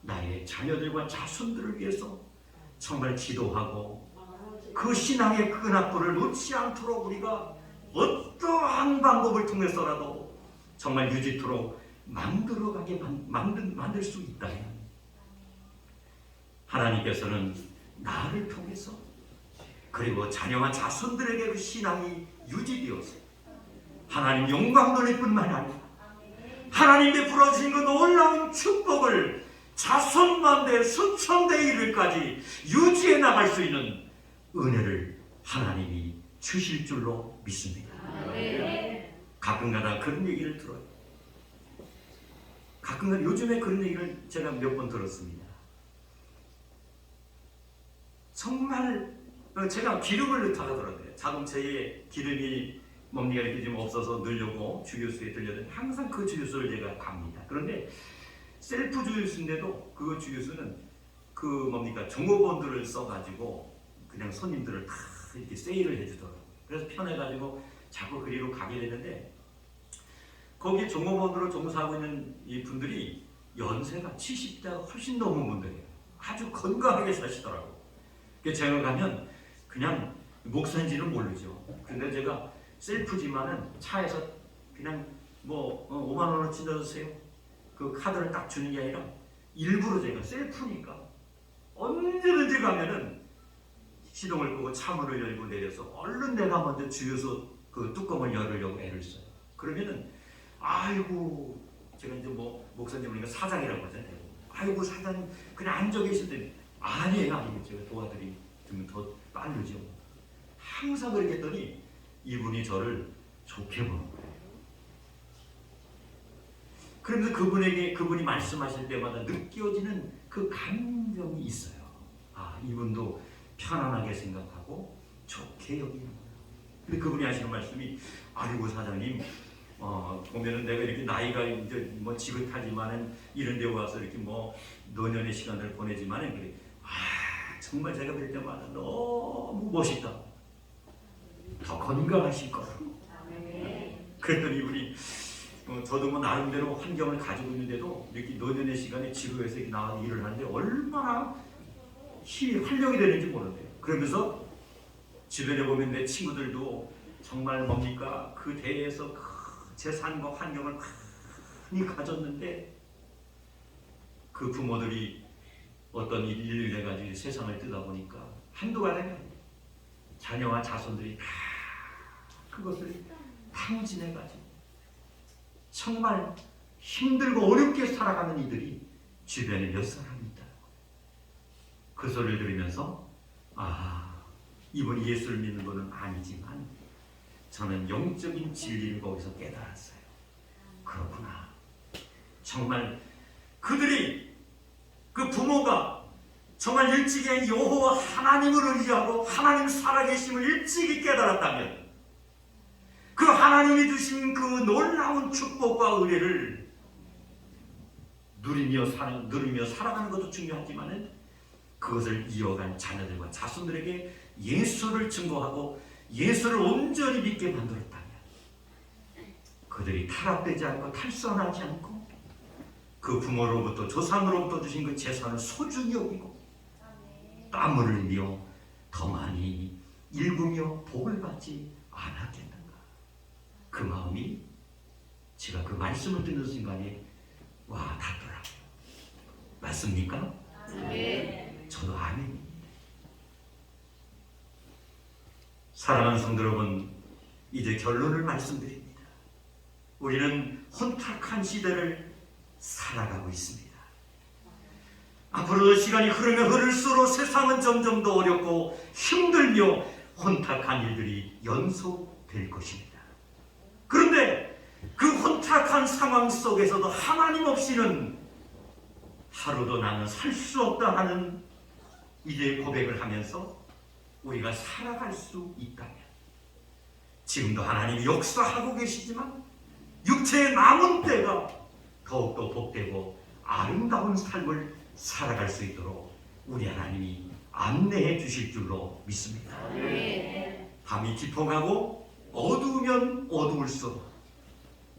나의 자녀들과 자손들을 위해서 정말 기도하고 그 신앙의 끈앞불을 놓지 않도록 우리가 어떠한 방법을 통해서라도 정말 유지토록 만들어가게 만들 수 있다면 하나님께서는 나를 통해서 그리고 자녀와 자손들에게 그 신앙이 유지되어서 하나님 영광 돌릴 뿐만 아니라 하나님 베풀어 주신 그 놀라운 축복을 자손만 대 수천 대 이르까지 유지해 나갈 수 있는 은혜를 하나님이 주실 줄로 믿습니다. 가끔가다 그런 얘기를 들어요. 가끔가다 요즘에 그런 얘기를 제가 몇 번 들었습니다. 정말 제가 기름을 넣다가 들었어요. 자동차에 기름이 뭡니까 이렇게 좀 없어서 넣으려고 주유소에 들려면 항상 그 주유소를 제가 갑니다. 그런데 셀프 주유소인데도 그 주유소는 그 뭡니까 종업원들을 써가지고 그냥 손님들을 다 이렇게 세일을 해주더라고요. 그래서 편해가지고 자꾸 그리로 가게 되는데 거기 종업원으로 종사하고 있는 이 분들이 연세가 70대가 훨씬 넘은 분들이에요. 아주 건강하게 사시더라고요. 그래서 제가 가면 그냥 목사인지는 모르죠. 근데 제가 셀프지만은 차에서 그냥 뭐 5만 원어치 넣어주세요. 그 카드를 딱 주는 게 아니라 일부러 제가 셀프니까 언제든지 가면은 시동을 끄고 차문을 열고 내려서 얼른 내가 먼저 주유소 그 뚜껑을 열으려고 애를 써요. 그러면은 아이고 제가 이제 뭐 목사님 보니까 사장이라고 하잖아요. 아이고 사장님 그냥 앉아 계실 때 아니에요. 제가 도와드리면 더 빠르죠. 항상 그러겠더니 이분이 저를 좋게 보는 거예요. 그러면서 그분이 말씀하실 때마다 느껴지는 그 감정이 있어요. 아, 이분도 편안하게 생각하고 좋게 여기는 거예요. 근데 그분이 하시는 말씀이 아이고 사장님 보면은 내가 이렇게 나이가 이제 뭐 지긋하지만은 이런 데 와서 이렇게 뭐 노년의 시간을 보내지만은 그래. 정말 제가 볼 때마다 너무 멋있다. 더 건강하실 거라. 그랬더니 우리 저도 뭐 나름대로 환경을 가지고 있는데도 이렇게 노년의 시간에 지구에서 이렇게 나와서 일을 하는데 얼마나 힘이 활력이 되는지 모르는데요. 그러면서 주변에 보면 내 친구들도 정말 뭡니까? 그 대에서 재산과 환경을 많이 가졌는데 그 부모들이 어떤 일을 해가지고 세상을 뜨다 보니까 한두가 되면 자녀와 자손들이 다 그것을 탕진해가지고 정말 힘들고 어렵게 살아가는 이들이 주변에 몇 사람이다. 그 소리를 들으면서 이분이 예수를 믿는 분은 아니지만 저는 영적인 진리를 거기서 깨달았어요. 그렇구나. 정말 그들이 그 부모가 정말 일찍이 여호와 하나님을 의지하고 하나님 살아계심을 일찍이 깨달았다면 그 하나님이 주신 그 놀라운 축복과 은혜를 누리며 살아가는 것도 중요하지만은 그것을 이어간 자녀들과 자손들에게 예수를 증거하고 예수를 온전히 믿게 만들었다면 그들이 타락되지 않고 탈선하지 않고 그 부모로부터 조상으로부터 주신 그 재산을 소중히 여기고 땀을 흘리며 더 많이 일구며 복을 받지 않았겠는가. 그 마음이 제가 그 말씀을 듣는 순간에 와 닿더라고요. 맞습니까? 네. 저도 아멘입니다. 사랑하는 성도 여러분, 이제 결론을 말씀드립니다. 우리는 혼탁한 시대를 살아가고 있습니다. 앞으로 시간이 흐르면 흐를수록 세상은 점점 더 어렵고 힘들며 혼탁한 일들이 연속될 것입니다. 그런데 그 혼탁한 상황 속에서도 하나님 없이는 하루도 나는 살 수 없다 하는 이제 고백을 하면서 우리가 살아갈 수 있다면 지금도 하나님이 역사하고 계시지만 육체의 남은 때가 더욱더 복되고 아름다운 삶을 살아갈 수 있도록 우리 하나님이 안내해 주실 줄로 믿습니다. 밤이 깊어가고 어두우면 어두울수록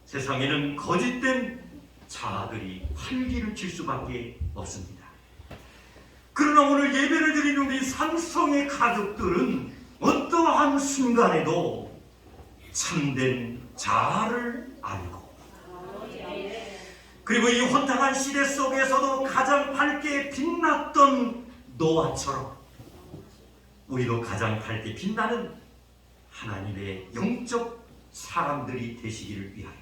세상에는 거짓된 자아들이 활기를 칠 수밖에 없습니다. 그러나 오늘 예배를 드리는 우리 삼성의 가족들은 어떠한 순간에도 참된 자아를 알고 그리고 이 혼탁한 시대 속에서도 가장 밝게 빛났던 노아처럼 우리도 가장 밝게 빛나는 하나님의 영적 사람들이 되시기를 위하여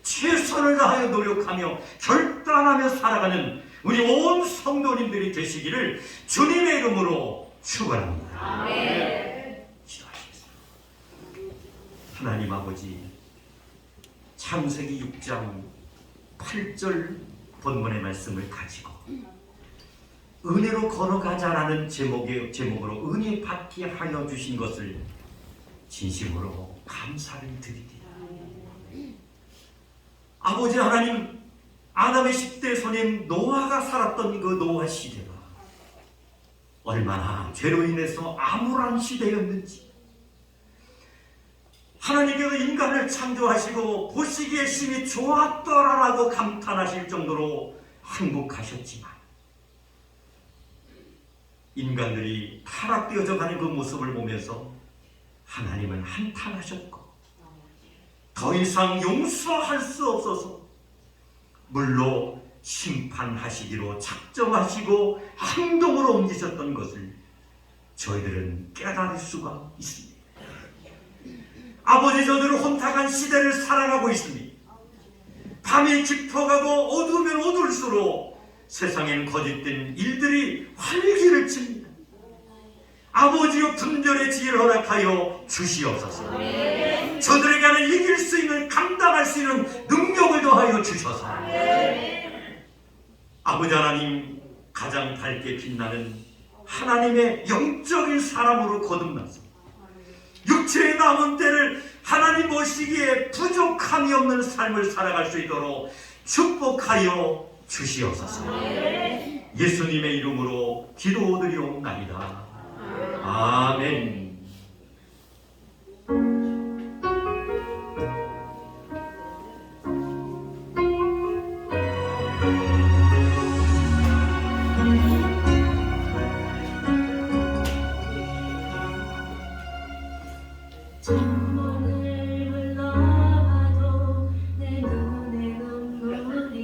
최선을 다하여 노력하며 결단하며 살아가는 우리 온 성도님들이 되시기를 주님의 이름으로 축원합니다. 기도하시겠습니다. 하나님 아버지, 창세기 6장 8절 본문의 말씀을 가지고 은혜로 걸어가자라는 제목으로 은혜 받게 하여 주신 것을 진심으로 감사를 드립니다. 아버지 하나님, 아담의 10대 손님 노아가 살았던 그 노아 시대가 얼마나 죄로 인해서 암울한 시대였는지 하나님께서 인간을 창조하시고 보시기에 심히 좋았더라라고 감탄하실 정도로 행복하셨지만 인간들이 타락되어져 가는 그 모습을 보면서 하나님은 한탄하셨고 더 이상 용서할 수 없어서 물로 심판하시기로 작정하시고 행동으로 옮기셨던 것을 저희들은 깨달을 수가 있습니다. 아버지, 저들은 혼탁한 시대를 살아가고 있습니다. 밤이 깊어가고 어두우면 어두울수록 세상에는 거짓된 일들이 활기를 칩니다. 아버지여 분별의 지혜를 허락하여 주시옵소서. 저들에게 하는 이길 수 있는 감당할 수 있는 능력을 더하여 주셔서 아버지 하나님, 가장 밝게 빛나는 하나님의 영적인 사람으로 거듭나서 육체의 남은 때를 하나님 보시기에 부족함이 없는 삶을 살아갈 수 있도록 축복하여 주시옵소서. 예수님의 이름으로 기도드리옵나이다. 아멘. 천번을 흘러가도 내 눈에 눈물이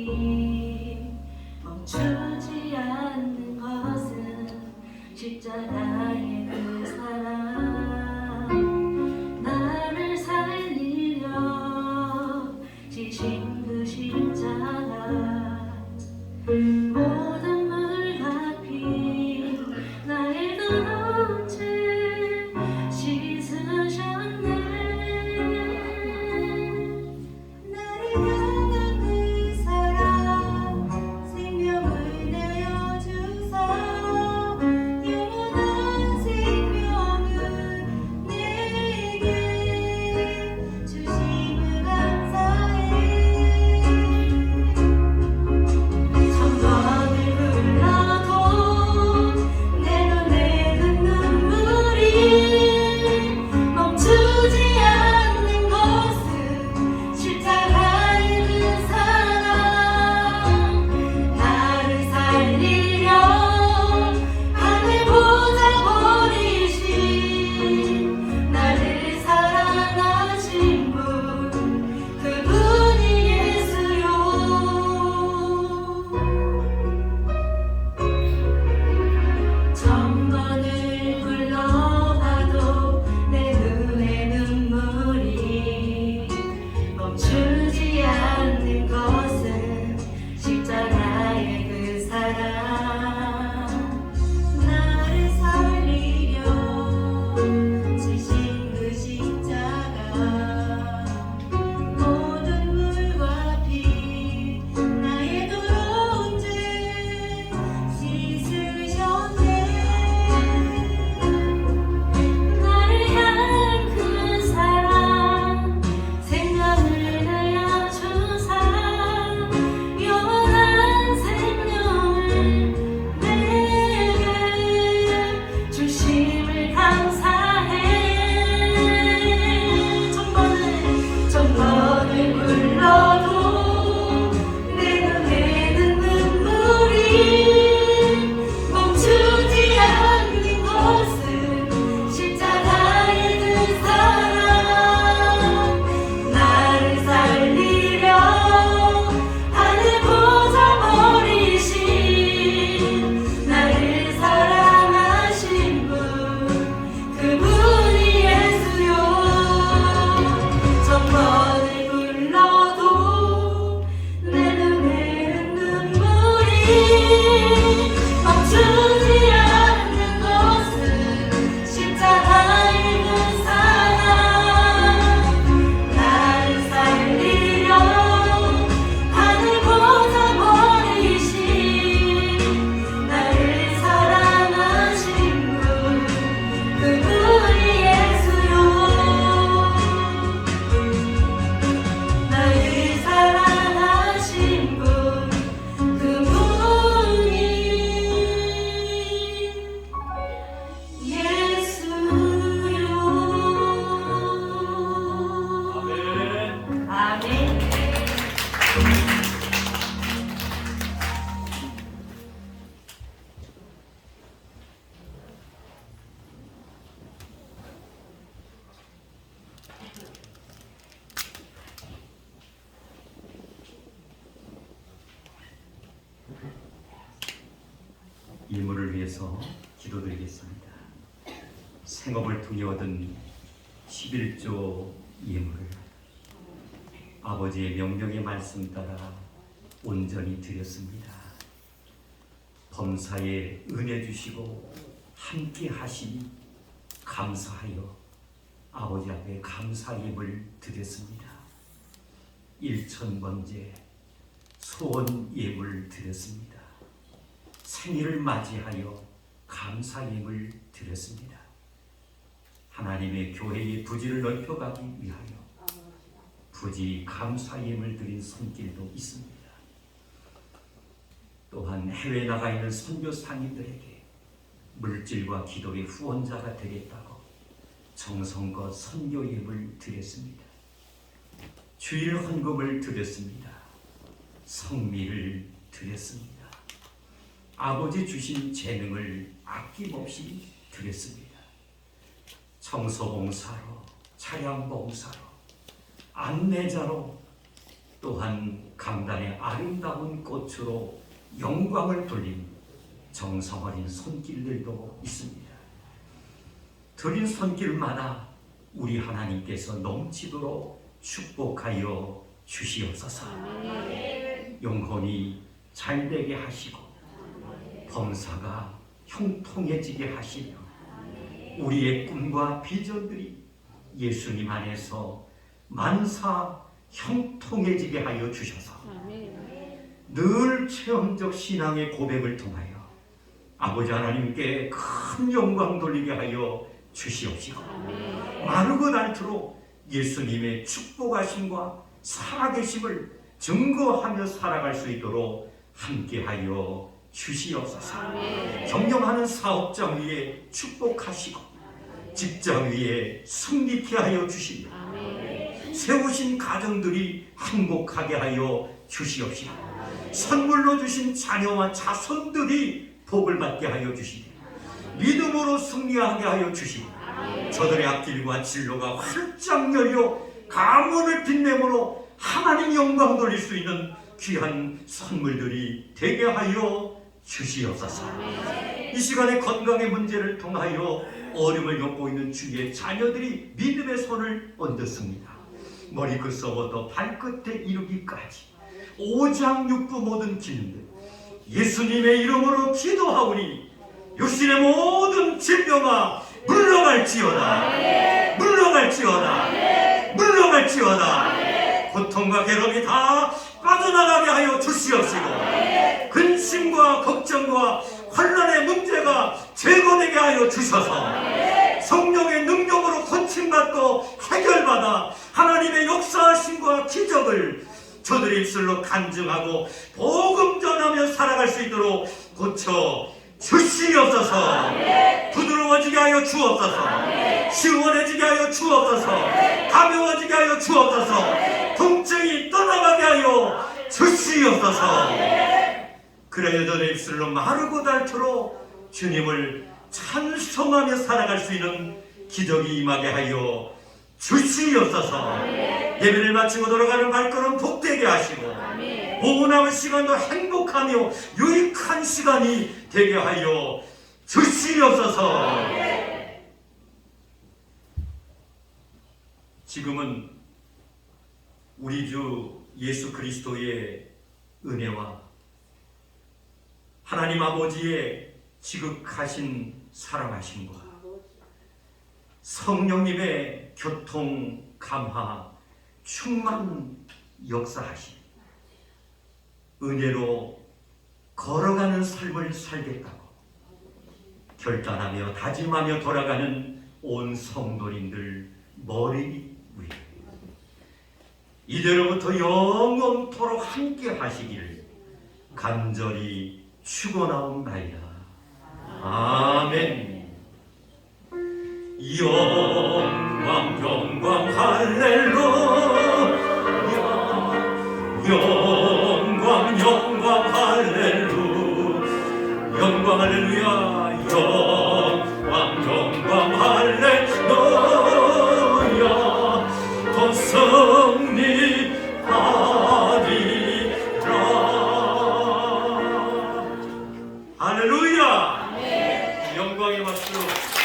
멈추지 않는 것은 십자가의 그 사랑, 나를 살리려 지신 그 십자가, 모든 물과 피 나의 더러운 죄 씻으셨네. 나를 향한 그 사랑, 생명을 내어주사 영원한 생명을 내게 주심을 감사해. 천번을 흘러도 내 눈에는 눈물이 멈추지 않는 것은 십자가의 그 사랑, 나를 살리려 하늘 보좌 버리신 나를 사랑하신 분, 그분이 예수요. 천번을 흘러가도 내 눈에 눈물이 멈추지 않는 것은 십자가의 그 사랑, 나를 살리려 지신 그 십자가, 모든 물과 피 나의 더러운 죄 씻으셨네. 나를 향한 그 사랑, 생명을 내어주사 영원한 생명을 내게 주심을 감사해. 천번을 불러도 내 눈에는 눈물이 멈추지 않는 것은 십자가의 그 사랑, 나를 살리려 하늘 보좌 버리신 나를 사랑하신 분, 그분이 예수요. 천번을 불러도 내 눈에는 눈물이 멈추지 않는 것은 십자가의 그 사랑, 나를 살리려 하늘 보좌 버리신 나를 사랑하신 분, 그분이 예수요. 나를 사랑하신 분, 그분이 예수요. 아멘. 이물을 위해서 기도드리겠습니다. 생업을 통해 얻은 11조 예물을 아버지의 명령의 말씀 따라 온전히 드렸습니다. 범사에 은혜 주시고 함께 하시니 감사하여 아버지 앞에 감사 예물 드렸습니다. 1000번째 소원 예물 드렸습니다. 생일을 맞이하여 감사 예물 드렸습니다. 하나님의 교회의 부지를 넓혀가기 위하여 부디 감사의 예물 드린 손길도 있습니다. 또한 해외 나가 있는 선교사님들에게 물질과 기도의 후원자가 되겠다고 정성과 선교 예물 드렸습니다. 주일 헌금을 드렸습니다. 성미를 드렸습니다. 아버지 주신 재능을 아낌없이 드렸습니다. 청소봉사로, 차량봉사로, 안내자로, 또한 강단의 아름다운 꽃으로 영광을 돌린 정성 어린 손길들도 있습니다. 드린 손길마다 우리 하나님께서 넘치도록 축복하여 주시옵소서. 영혼이 잘되게 하시고 범사가 형통해지게 하시며 우리의 꿈과 비전들이 예수님 안에서 만사 형통해지게 하여 주셔서 늘 체험적 신앙의 고백을 통하여 아버지 하나님께 큰 영광 돌리게 하여 주시옵시고 마르고 닳도록 예수님의 축복하심과 살아계심을 증거하며 살아갈 수 있도록 함께하여 주시옵소서. 경영하는 사업장 위에 축복하시고 직장 위에 승리케 하여 주시며 세우신 가정들이 행복하게 하여 주시옵시고 선물로 주신 자녀와 자손들이 복을 받게 하여 주시고 믿음으로 승리하게 하여 주시고 저들의 앞길과 진로가 활짝 열려 가문을 빛내므로 하나님 영광 돌릴 수 있는 귀한 선물들이 되게 하여 주시옵소서. 이 시간에 건강의 문제를 통하여 어려움을 겪고 있는 주의 자녀들이 믿음의 손을 얹었습니다. 머리끝서부터 발끝에 이르기까지 오장육부 모든 기능들 예수님의 이름으로 기도하오니 육신의 모든 질병아 물러갈지어다. 물러갈지어다. 물러갈지어다. 고통과 괴로움이 다 빠져나가게 하여 주시옵시고 근심과 걱정과 환난의 문제가 제거되게 하여 주셔서 성령의 능력으로 고침받고 해결받아 하나님의 역사하심과 기적을 저들의 입술로 간증하고 복음 전하며 살아갈 수 있도록 고쳐 주시옵소서. 부드러워지게 하여 주옵소서. 시원해지게 하여 주옵소서. 가벼워지게 하여 주옵소서. 통증이 떠나가게 하여 주시옵소서. 그래야 저의 입술로 마르고 닳도록 주님을 찬송하며 살아갈 수 있는 기적이 임하게 하여 주시옵소서. 예배를 마치고 돌아가는 발걸음 복되게 하시고 오후 남은 시간도 행복하며 유익한 시간이 되게 하여 주시옵소서. 지금은 우리 주 예수 그리스도의 은혜와 하나님 아버지의 지극하신 사랑하심과 성령님의 교통, 감화, 충만 역사하심 은혜로 걸어가는 삶을 살겠다고 결단하며 다짐하며 돌아가는 온 성도님들 머리 위에 이제로부터 영원토록 함께 하시기를 간절히 축원하옵나이다. 아멘. 영광 영광 할렐루야 영광 영광 할렐루야 영광 할렐루야 영광 영광 할렐루야 더 승리하리라. 할렐루야. 영광의 박수